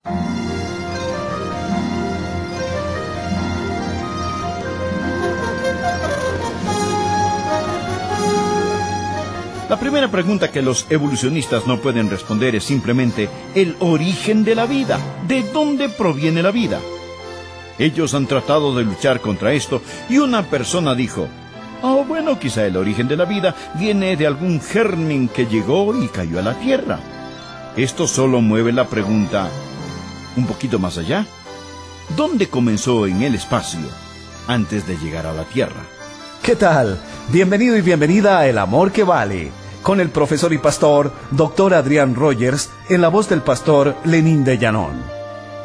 La primera pregunta que los evolucionistas no pueden responder es simplemente el origen de la vida. ¿De dónde proviene la vida? Ellos han tratado de luchar contra esto y una persona dijo: bueno, quizá el origen de la vida viene de algún germen que llegó y cayó a la Tierra. Esto solo mueve la pregunta un poquito más allá. ¿Dónde comenzó en el espacio antes de llegar a la Tierra? ¿Qué tal? Bienvenido y bienvenida a El Amor que Vale, con el profesor y pastor Dr. Adrián Rogers, en la voz del pastor Lenín de Llanón.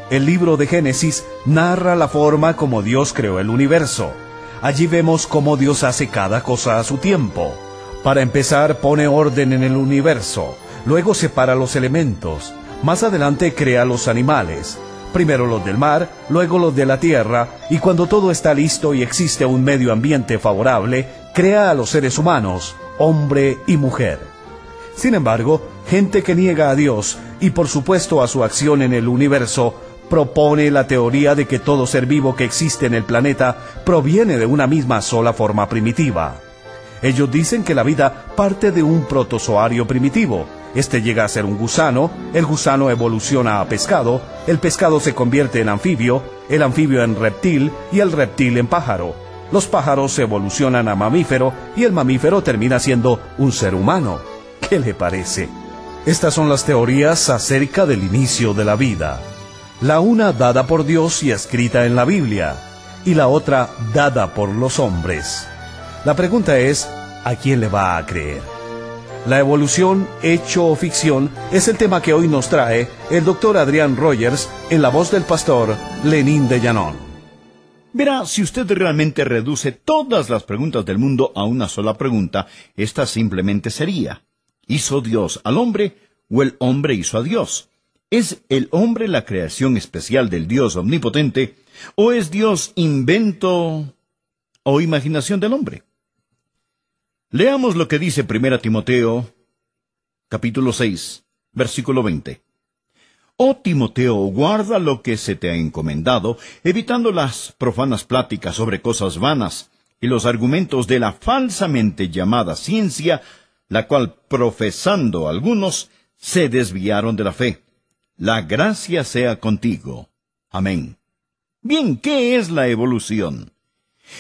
El libro de Génesis narra la forma como Dios creó el universo. Allí vemos cómo Dios hace cada cosa a su tiempo. Para empezar, pone orden en el universo, luego separa los elementos, más adelante crea los animales. Primero los del mar, luego los de la tierra, y cuando todo está listo y existe un medio ambiente favorable, crea a los seres humanos, hombre y mujer. Sin embargo, gente que niega a Dios, y por supuesto a su acción en el universo, propone la teoría de que todo ser vivo que existe en el planeta proviene de una misma sola forma primitiva. Ellos dicen que la vida parte de un protozoario primitivo. Este llega a ser un gusano, el gusano evoluciona a pescado, el pescado se convierte en anfibio, el anfibio en reptil y el reptil en pájaro. Los pájaros evolucionan a mamífero y el mamífero termina siendo un ser humano. ¿Qué le parece? Estas son las teorías acerca del inicio de la vida. La una dada por Dios y escrita en la Biblia, y la otra dada por los hombres. La pregunta es, ¿a quién le va a creer? La evolución, hecho o ficción, es el tema que hoy nos trae el Dr. Adrián Rogers en la voz del pastor Lenín de Llanón. Verá, si usted realmente reduce todas las preguntas del mundo a una sola pregunta, esta simplemente sería: ¿hizo Dios al hombre o el hombre hizo a Dios? ¿Es el hombre la creación especial del Dios omnipotente o es Dios invento o imaginación del hombre? Leamos lo que dice 1 Timoteo, capítulo 6, versículo 20. Oh Timoteo, guarda lo que se te ha encomendado, evitando las profanas pláticas sobre cosas vanas y los argumentos de la falsamente llamada ciencia, la cual profesando algunos se desviaron de la fe. La gracia sea contigo. Amén. Bien, ¿qué es la evolución?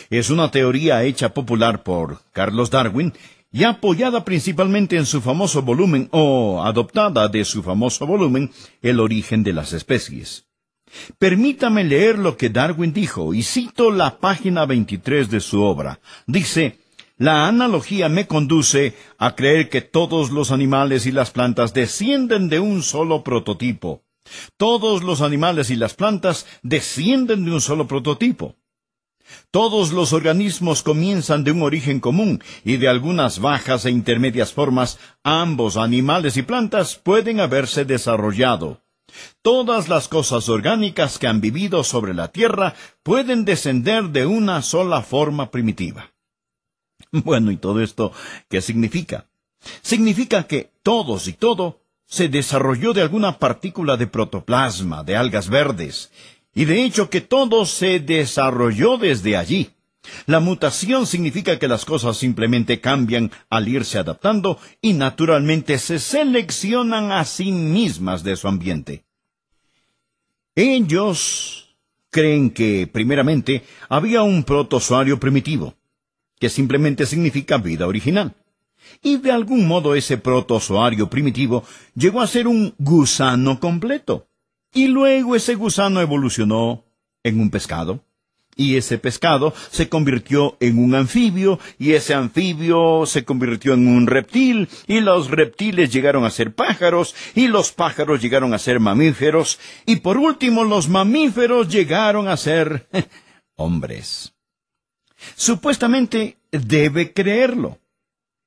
Es una teoría hecha popular por Carlos Darwin y apoyada principalmente en su famoso volumen, o adoptada de su famoso volumen, El origen de las especies. Permítame leer lo que Darwin dijo, y cito la página 23 de su obra. Dice: la analogía me conduce a creer que todos los animales y las plantas descienden de un solo prototipo. Todos los animales y las plantas descienden de un solo prototipo. Todos los organismos comienzan de un origen común, y de algunas bajas e intermedias formas, ambos animales y plantas pueden haberse desarrollado. Todas las cosas orgánicas que han vivido sobre la tierra pueden descender de una sola forma primitiva. Bueno, ¿y todo esto qué significa? Significa que todos y todo se desarrolló de alguna partícula de protoplasma, de algas verdes, y de hecho que todo se desarrolló desde allí. La mutación significa que las cosas simplemente cambian al irse adaptando y naturalmente se seleccionan a sí mismas de su ambiente. Ellos creen que, primeramente, había un protozoario primitivo, que simplemente significa vida original. Y de algún modo ese protozoario primitivo llegó a ser un gusano completo. Y luego ese gusano evolucionó en un pescado. Y ese pescado se convirtió en un anfibio, y ese anfibio se convirtió en un reptil, y los reptiles llegaron a ser pájaros, y los pájaros llegaron a ser mamíferos, y por último los mamíferos llegaron a ser hombres. Supuestamente debe creerlo,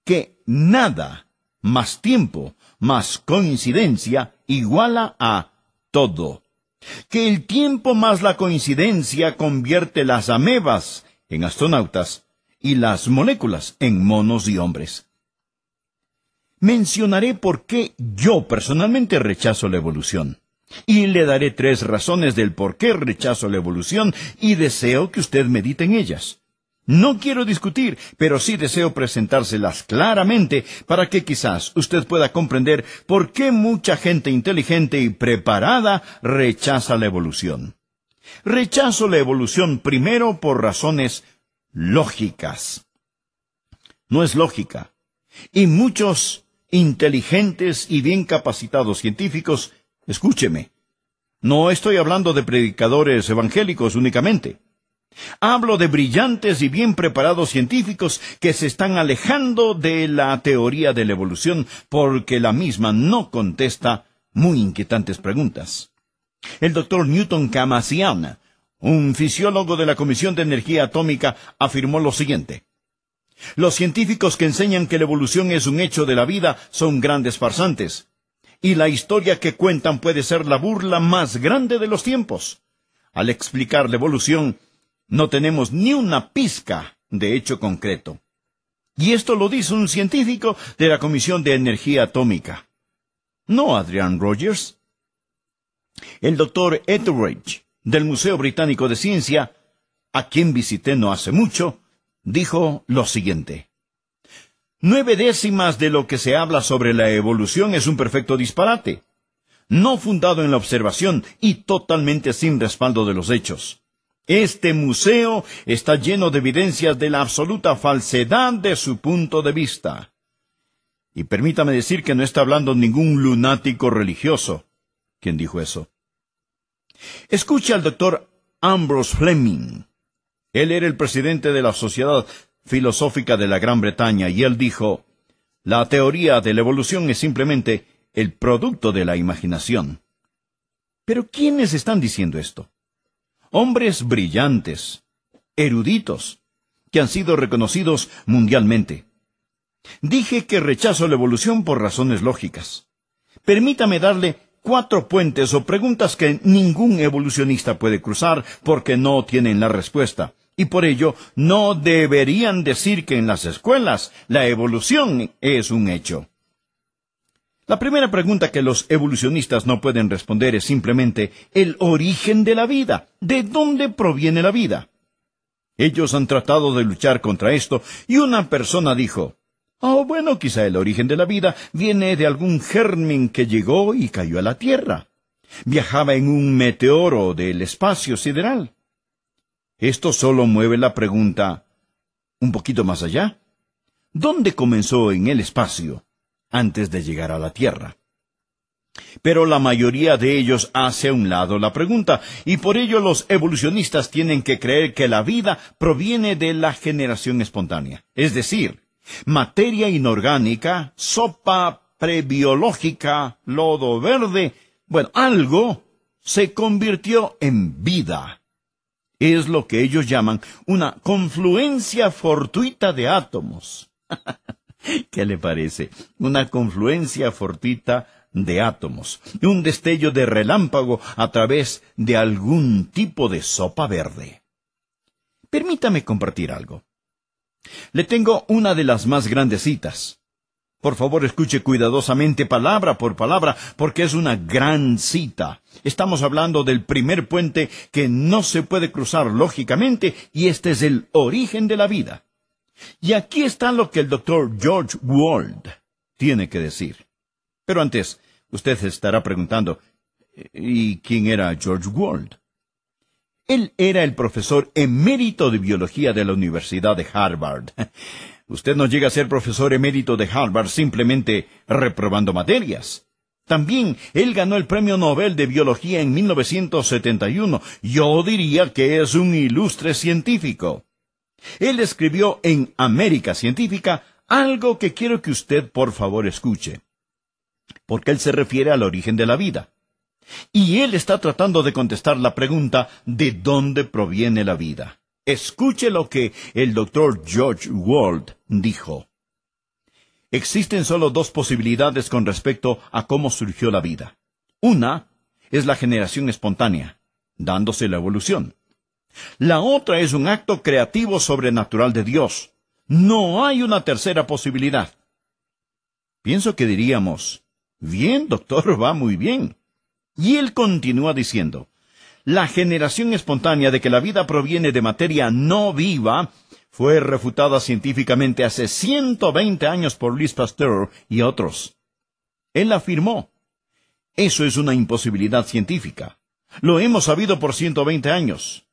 que nada más tiempo, más coincidencia, iguala a todo. Que el tiempo más la coincidencia convierte las amebas en astronautas y las moléculas en monos y hombres. Mencionaré por qué yo personalmente rechazo la evolución. Y le daré 3 razones del por qué rechazo la evolución y deseo que usted medite en ellas. No quiero discutir, pero sí deseo presentárselas claramente para que quizás usted pueda comprender por qué mucha gente inteligente y preparada rechaza la evolución. Rechazo la evolución primero por razones lógicas. No es lógica. Y muchos inteligentes y bien capacitados científicos, escúcheme, no estoy hablando de predicadores evangélicos únicamente. Hablo de brillantes y bien preparados científicos que se están alejando de la teoría de la evolución porque la misma no contesta muy inquietantes preguntas. El doctor Newton Kamasian, un fisiólogo de la Comisión de Energía Atómica, afirmó lo siguiente: los científicos que enseñan que la evolución es un hecho de la vida son grandes farsantes, y la historia que cuentan puede ser la burla más grande de los tiempos. Al explicar la evolución, no tenemos ni una pizca de hecho concreto. Y esto lo dice un científico de la Comisión de Energía Atómica. No Adrian Rogers. El doctor Etheridge, del Museo Británico de Ciencia, a quien visité no hace mucho, dijo lo siguiente: 9/10 de lo que se habla sobre la evolución es un perfecto disparate, no fundado en la observación y totalmente sin respaldo de los hechos. Este museo está lleno de evidencias de la absoluta falsedad de su punto de vista. Y permítame decir que no está hablando ningún lunático religioso. ¿Quién dijo eso? Escuche al doctor Ambrose Fleming. Él era el presidente de la Sociedad Filosófica de la Gran Bretaña, y él dijo: la teoría de la evolución es simplemente el producto de la imaginación. ¿Pero quiénes están diciendo esto? Hombres brillantes, eruditos, que han sido reconocidos mundialmente. Dije que rechazo la evolución por razones lógicas. Permítame darle 4 puentes o preguntas que ningún evolucionista puede cruzar porque no tienen la respuesta. Y por ello no deberían decir que en las escuelas la evolución es un hecho. La primera pregunta que los evolucionistas no pueden responder es simplemente el origen de la vida. ¿De dónde proviene la vida? Ellos han tratado de luchar contra esto y una persona dijo: oh, bueno, quizá el origen de la vida viene de algún germen que llegó y cayó a la Tierra. Viajaba en un meteoro del espacio sideral. Esto solo mueve la pregunta un poquito más allá. ¿Dónde comenzó en el espacio antes de llegar a la Tierra? Pero la mayoría de ellos hace a un lado la pregunta, y por ello los evolucionistas tienen que creer que la vida proviene de la generación espontánea. Es decir, materia inorgánica, sopa prebiológica, lodo verde, algo se convirtió en vida. Es lo que ellos llaman una confluencia fortuita de átomos. ¿Qué le parece? Una confluencia fortuita de átomos, un destello de relámpago a través de algún tipo de sopa verde. Permítame compartir algo. Le tengo una de las más grandes citas. Por favor, escuche cuidadosamente palabra por palabra, porque es una gran cita. Estamos hablando del primer puente que no se puede cruzar lógicamente, y este es el origen de la vida. Y aquí está lo que el doctor George Wald tiene que decir. Pero antes, usted se estará preguntando, ¿y quién era George Wald? Él era el profesor emérito de biología de la Universidad de Harvard. Usted no llega a ser profesor emérito de Harvard simplemente reprobando materias. También él ganó el Premio Nobel de Biología en 1971. Yo diría que es un ilustre científico. Él escribió en América Científica algo que quiero que usted por favor escuche, porque él se refiere al origen de la vida. Y él está tratando de contestar la pregunta ¿de dónde proviene la vida? Escuche lo que el doctor George Wald dijo. Existen solo 2 posibilidades con respecto a cómo surgió la vida. Una es la generación espontánea, dándose la evolución. La otra es un acto creativo sobrenatural de Dios. No hay una tercera posibilidad. Pienso que diríamos, bien, doctor, va muy bien. Y él continúa diciendo, la generación espontánea de que la vida proviene de materia no viva fue refutada científicamente hace 120 años por Louis Pasteur y otros. Él afirmó, eso es una imposibilidad científica. Lo hemos sabido por 120 años.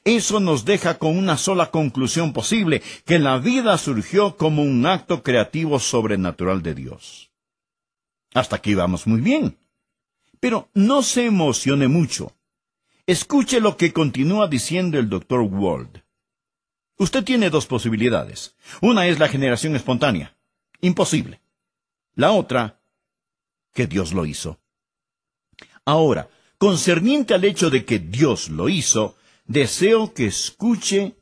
Eso nos deja con una sola conclusión posible, que la vida surgió como un acto creativo sobrenatural de Dios. Hasta aquí vamos muy bien. Pero no se emocione mucho. Escuche lo que continúa diciendo el Dr. Wald. Usted tiene dos posibilidades. Una es la generación espontánea. Imposible. La otra, que Dios lo hizo. Ahora, concerniente al hecho de que Dios lo hizo, deseo que escuche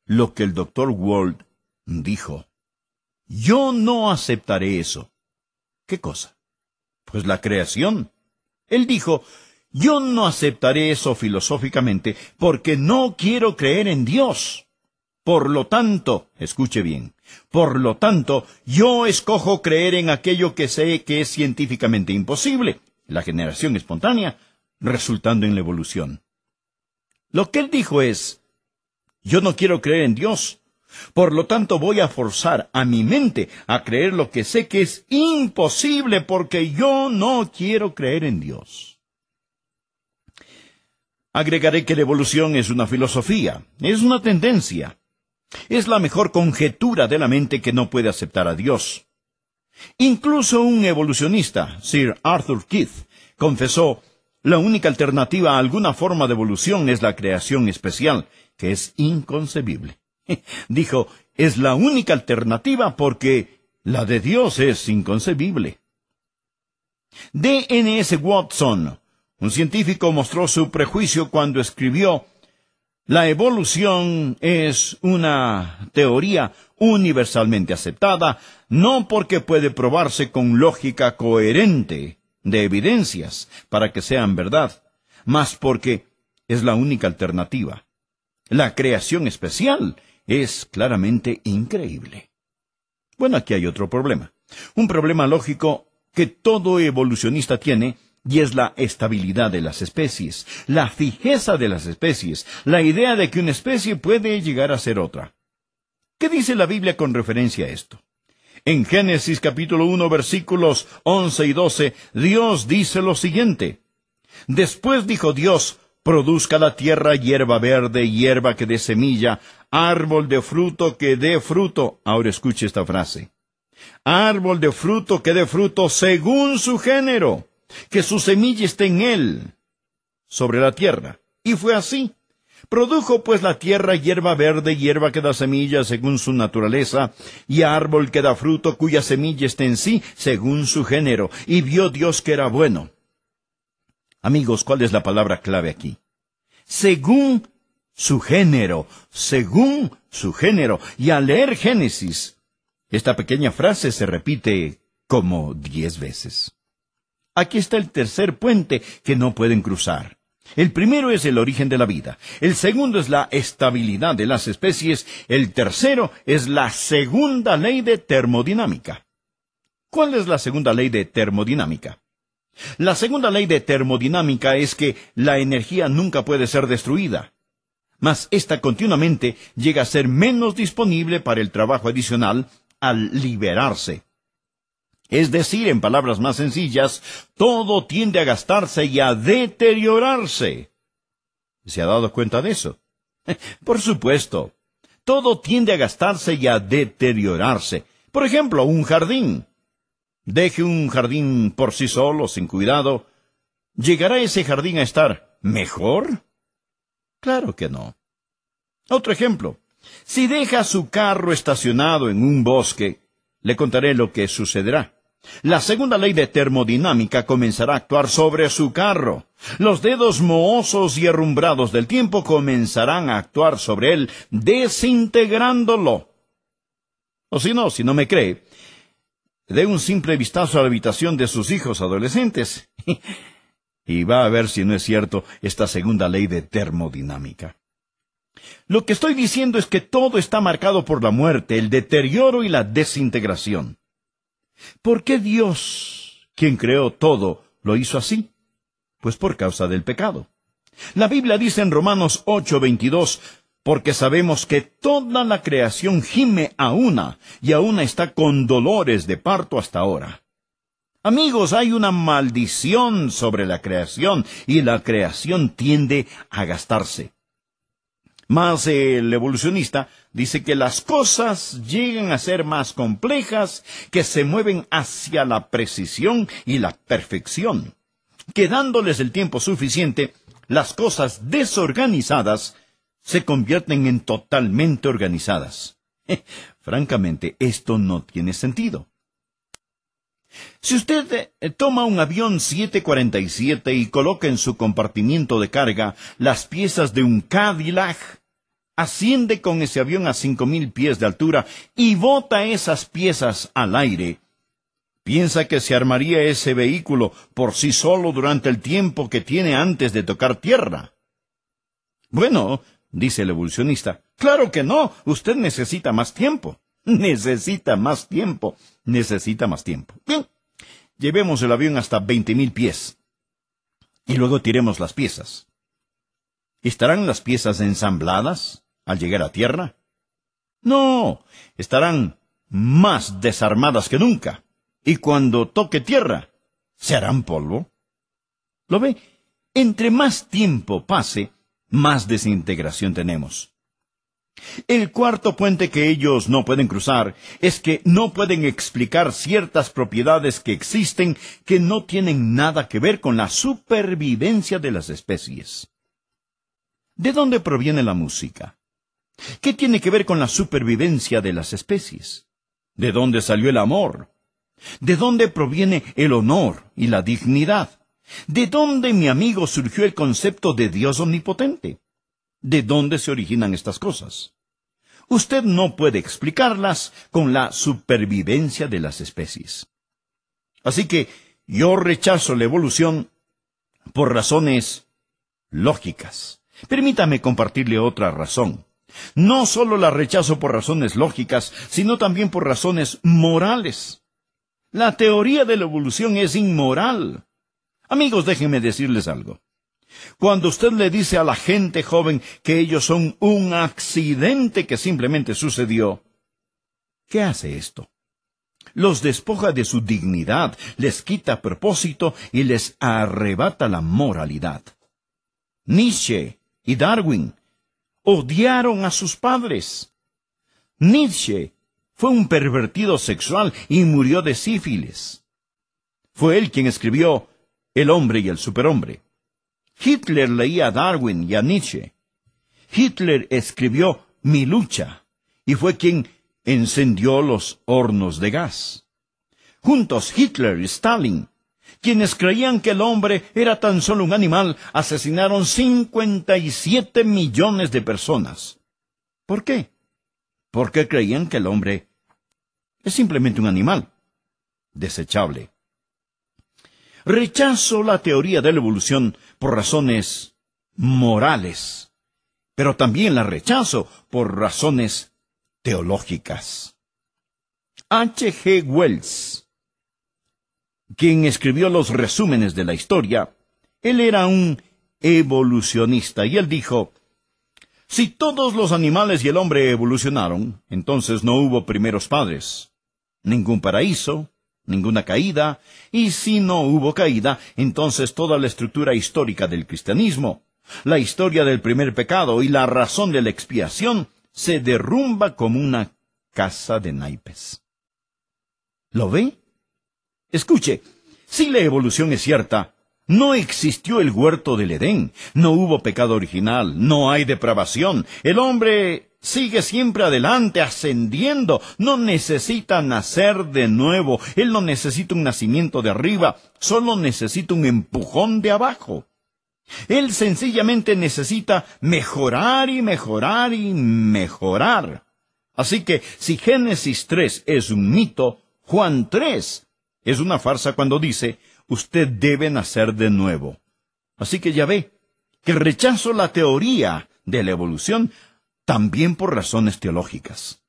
lo que el Dr. Wald dijo. Yo no aceptaré eso. ¿Qué cosa? Pues la creación. Él dijo, yo no aceptaré eso filosóficamente porque no quiero creer en Dios. Por lo tanto, escuche bien, por lo tanto, yo escojo creer en aquello que sé que es científicamente imposible, la generación espontánea, resultando en la evolución. Lo que él dijo es, yo no quiero creer en Dios, por lo tanto voy a forzar a mi mente a creer lo que sé que es imposible porque yo no quiero creer en Dios. Agregaré que la evolución es una filosofía, es una tendencia. Es la mejor conjetura de la mente que no puede aceptar a Dios. Incluso un evolucionista, Sir Arthur Keith, confesó, la única alternativa a alguna forma de evolución es la creación especial, que es inconcebible. Dijo, es la única alternativa porque la de Dios es inconcebible. D.N.S. Watson, un científico, mostró su prejuicio cuando escribió, la evolución es una teoría universalmente aceptada, no porque puede probarse con lógica coherente de evidencias para que sean verdad, mas porque es la única alternativa. La creación especial es claramente increíble. Bueno, aquí hay otro problema. Un problema lógico que todo evolucionista tiene, y es la estabilidad de las especies, la fijeza de las especies, la idea de que una especie puede llegar a ser otra. ¿Qué dice la Biblia con referencia a esto? En Génesis capítulo 1, versículos 11 y 12, Dios dice lo siguiente. Después dijo Dios, produzca la tierra hierba verde, hierba que dé semilla, árbol de fruto que dé fruto. Ahora escuche esta frase. Árbol de fruto que dé fruto según su género, que su semilla esté en él, sobre la tierra. Y fue así. Produjo pues la tierra hierba verde, hierba que da semilla según su naturaleza, y árbol que da fruto cuya semilla esté en sí, según su género. Y vio Dios que era bueno. Amigos, ¿cuál es la palabra clave aquí? Según su género, según su género. Y al leer Génesis, esta pequeña frase se repite como 10 veces. Aquí está el tercer puente que no pueden cruzar. El primero es el origen de la vida. El segundo es la estabilidad de las especies. El tercero es la segunda ley de termodinámica. ¿Cuál es la segunda ley de termodinámica? La segunda ley de termodinámica es que la energía nunca puede ser destruida, mas ésta continuamente llega a ser menos disponible para el trabajo adicional al liberarse. Es decir, en palabras más sencillas, todo tiende a gastarse y a deteriorarse. ¿Se ha dado cuenta de eso? Por supuesto. Todo tiende a gastarse y a deteriorarse. Por ejemplo, un jardín. Deje un jardín por sí solo, sin cuidado. ¿Llegará ese jardín a estar mejor? Claro que no. Otro ejemplo. Si deja su carro estacionado en un bosque, le contaré lo que sucederá. La segunda ley de termodinámica comenzará a actuar sobre su carro. Los dedos mohosos y herrumbrados del tiempo comenzarán a actuar sobre él, desintegrándolo. O si no me cree, dé un simple vistazo a la habitación de sus hijos adolescentes y va a ver si no es cierto esta segunda ley de termodinámica. Lo que estoy diciendo es que todo está marcado por la muerte, el deterioro y la desintegración. ¿Por qué Dios, quien creó todo, lo hizo así? Pues por causa del pecado. La Biblia dice en Romanos 8:22, porque sabemos que toda la creación gime a una, y a una está con dolores de parto hasta ahora. Amigos, hay una maldición sobre la creación, y la creación tiende a gastarse. Mas el evolucionista dice que las cosas llegan a ser más complejas, que se mueven hacia la precisión y la perfección, que dándoles el tiempo suficiente, las cosas desorganizadas se convierten en totalmente organizadas. Francamente, esto no tiene sentido. Si usted toma un avión 747 y coloca en su compartimiento de carga las piezas de un Cadillac, asciende con ese avión a 5,000 pies de altura y bota esas piezas al aire, ¿piensa que se armaría ese vehículo por sí solo durante el tiempo que tiene antes de tocar tierra? Bueno, dice el evolucionista, claro que no, usted necesita más tiempo. Necesita más tiempo. Bien, llevemos el avión hasta 20,000 pies. Y luego tiremos las piezas. ¿Estarán las piezas ensambladas al llegar a tierra? No, estarán más desarmadas que nunca. Y cuando toque tierra, ¿se harán polvo? ¿Lo ve? Entre más tiempo pase, más desintegración tenemos. El cuarto puente que ellos no pueden cruzar es que no pueden explicar ciertas propiedades que existen que no tienen nada que ver con la supervivencia de las especies. ¿De dónde proviene la música? ¿Qué tiene que ver con la supervivencia de las especies? ¿De dónde salió el amor? ¿De dónde proviene el honor y la dignidad? ¿De dónde, mi amigo, surgió el concepto de Dios omnipotente? ¿De dónde se originan estas cosas? Usted no puede explicarlas con la supervivencia de las especies. Así que yo rechazo la evolución por razones lógicas. Permítame compartirle otra razón. No solo la rechazo por razones lógicas, sino también por razones morales. La teoría de la evolución es inmoral. Amigos, déjenme decirles algo. Cuando usted le dice a la gente joven que ellos son un accidente que simplemente sucedió, ¿qué hace esto? Los despoja de su dignidad, les quita propósito y les arrebata la moralidad. Nietzsche y Darwin odiaron a sus padres. Nietzsche fue un pervertido sexual y murió de sífilis. Fue él quien escribió El hombre y el superhombre. Hitler leía a Darwin y a Nietzsche. Hitler escribió Mi lucha y fue quien encendió los hornos de gas. Juntos Hitler y Stalin, quienes creían que el hombre era tan solo un animal, asesinaron 57 millones de personas. ¿Por qué? Porque creían que el hombre es simplemente un animal, desechable. Rechazo la teoría de la evolución por razones morales, pero también la rechazo por razones teológicas. H.G. Wells, quien escribió los resúmenes de la historia, él era un evolucionista y él dijo, si todos los animales y el hombre evolucionaron, entonces no hubo primeros padres, ningún paraíso, ninguna caída, y si no hubo caída, entonces toda la estructura histórica del cristianismo, la historia del primer pecado y la razón de la expiación se derrumba como una casa de naipes. ¿Lo ve? Escuche, si la evolución es cierta, no existió el huerto del Edén, no hubo pecado original, no hay depravación, el hombre sigue siempre adelante, ascendiendo, no necesita nacer de nuevo, él no necesita un nacimiento de arriba, solo necesita un empujón de abajo. Él sencillamente necesita mejorar y mejorar y mejorar. Así que si Génesis 3 es un mito, Juan 3 es una farsa cuando dice, usted debe nacer de nuevo. Así que ya ve, que rechazo la teoría de la evolución también por razones teológicas.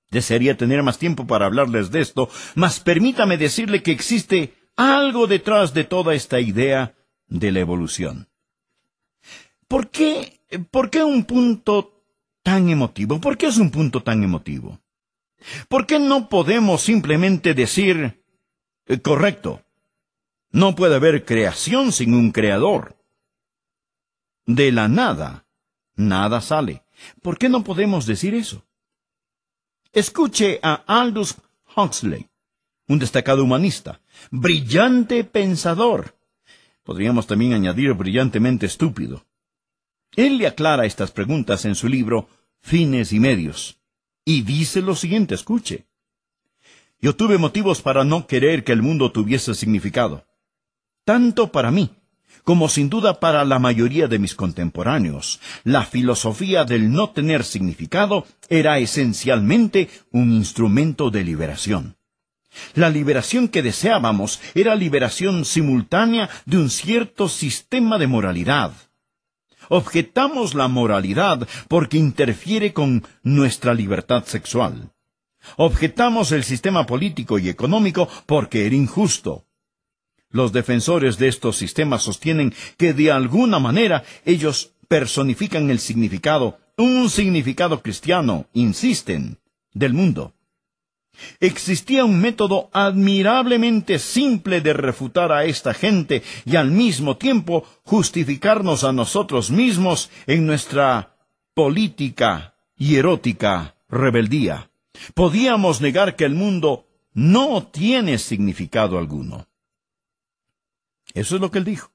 Desearía tener más tiempo para hablarles de esto, mas permítame decirle que existe algo detrás de toda esta idea de la evolución. ¿Por qué un punto tan emotivo? ¿Por qué es un punto tan emotivo? ¿Por qué no podemos simplemente decir, correcto, no puede haber creación sin un creador? De la nada, nada sale. ¿Por qué no podemos decir eso? Escuche a Aldous Huxley, un destacado humanista, brillante pensador. Podríamos también añadir brillantemente estúpido. Él le aclara estas preguntas en su libro Fines y Medios. Y dice lo siguiente, escuche. Yo tuve motivos para no querer que el mundo tuviese significado. Tanto para mí, como sin duda para la mayoría de mis contemporáneos. La filosofía del no tener significado era esencialmente un instrumento de liberación. La liberación que deseábamos era liberación simultánea de un cierto sistema de moralidad. Objetamos la moralidad porque interfiere con nuestra libertad sexual. Objetamos el sistema político y económico porque era injusto. Los defensores de estos sistemas sostienen que de alguna manera ellos personifican el significado, un significado cristiano, insisten, del mundo. Existía un método admirablemente simple de refutar a esta gente y al mismo tiempo justificarnos a nosotros mismos en nuestra política y erótica rebeldía. Podíamos negar que el mundo no tiene significado alguno. Eso es lo que él dijo.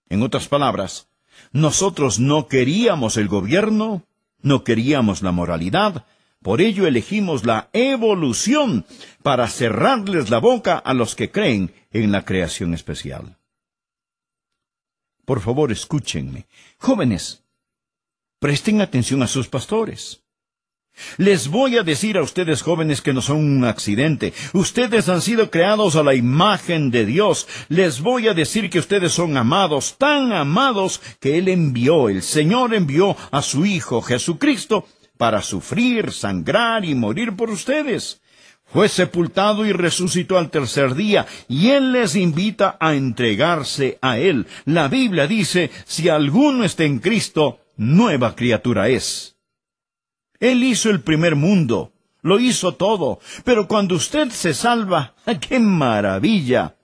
En otras palabras, nosotros no queríamos el gobierno, no queríamos la moralidad. Por ello elegimos la evolución para cerrarles la boca a los que creen en la creación especial. Por favor, escúchenme. Jóvenes, presten atención a sus pastores. Les voy a decir a ustedes jóvenes que no son un accidente. Ustedes han sido creados a la imagen de Dios. Les voy a decir que ustedes son amados, tan amados que el Señor envió a su Hijo Jesucristo para sufrir, sangrar y morir por ustedes. Fue sepultado y resucitó al tercer día, y Él les invita a entregarse a Él. La Biblia dice, si alguno está en Cristo, nueva criatura es. Él hizo el primer mundo, lo hizo todo, pero cuando usted se salva, ¡qué maravilla!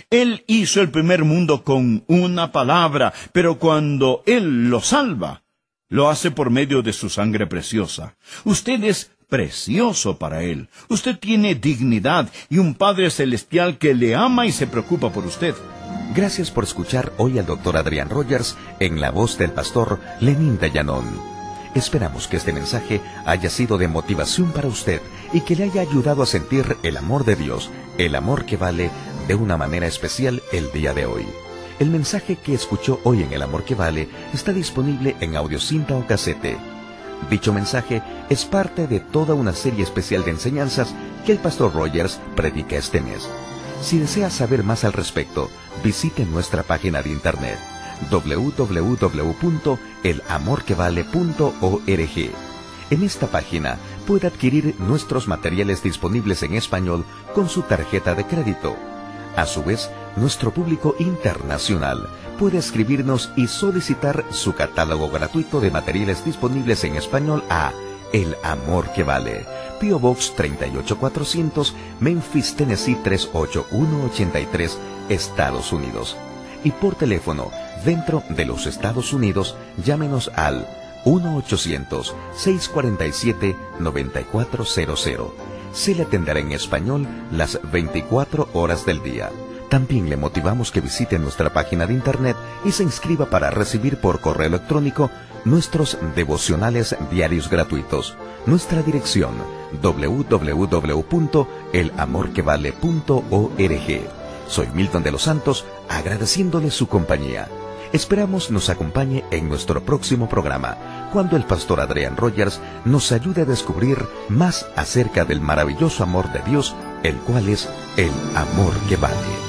Él hizo el primer mundo con una palabra, pero cuando Él lo salva, lo hace por medio de su sangre preciosa. Usted es precioso para Él. Usted tiene dignidad y un Padre Celestial que le ama y se preocupa por usted. Gracias por escuchar hoy al Dr. Adrián Rogers en la voz del pastor Lenín de Llanón. Esperamos que este mensaje haya sido de motivación para usted y que le haya ayudado a sentir el amor de Dios, el amor que vale, de una manera especial el día de hoy. El mensaje que escuchó hoy en El Amor que Vale está disponible en audiocinta o casete. Dicho mensaje es parte de toda una serie especial de enseñanzas que el pastor Rogers predica este mes. Si desea saber más al respecto, visite nuestra página de internet www.elamorquevale.org. En esta página puede adquirir nuestros materiales disponibles en español con su tarjeta de crédito. A su vez, nuestro público internacional puede escribirnos y solicitar su catálogo gratuito de materiales disponibles en español a El Amor que Vale, P.O. Box 38400, Memphis, Tennessee 38183, Estados Unidos. Y por teléfono, dentro de los Estados Unidos, llámenos al 1-800-647-9400. Se le atenderá en español las 24 horas del día. También le motivamos que visite nuestra página de internet y se inscriba para recibir por correo electrónico nuestros devocionales diarios gratuitos. Nuestra dirección www.elamorquevale.org. Soy Milton de los Santos, agradeciéndole su compañía. Esperamos nos acompañe en nuestro próximo programa, cuando el pastor Adrián Rogers nos ayude a descubrir más acerca del maravilloso amor de Dios, el cual es el amor que vale.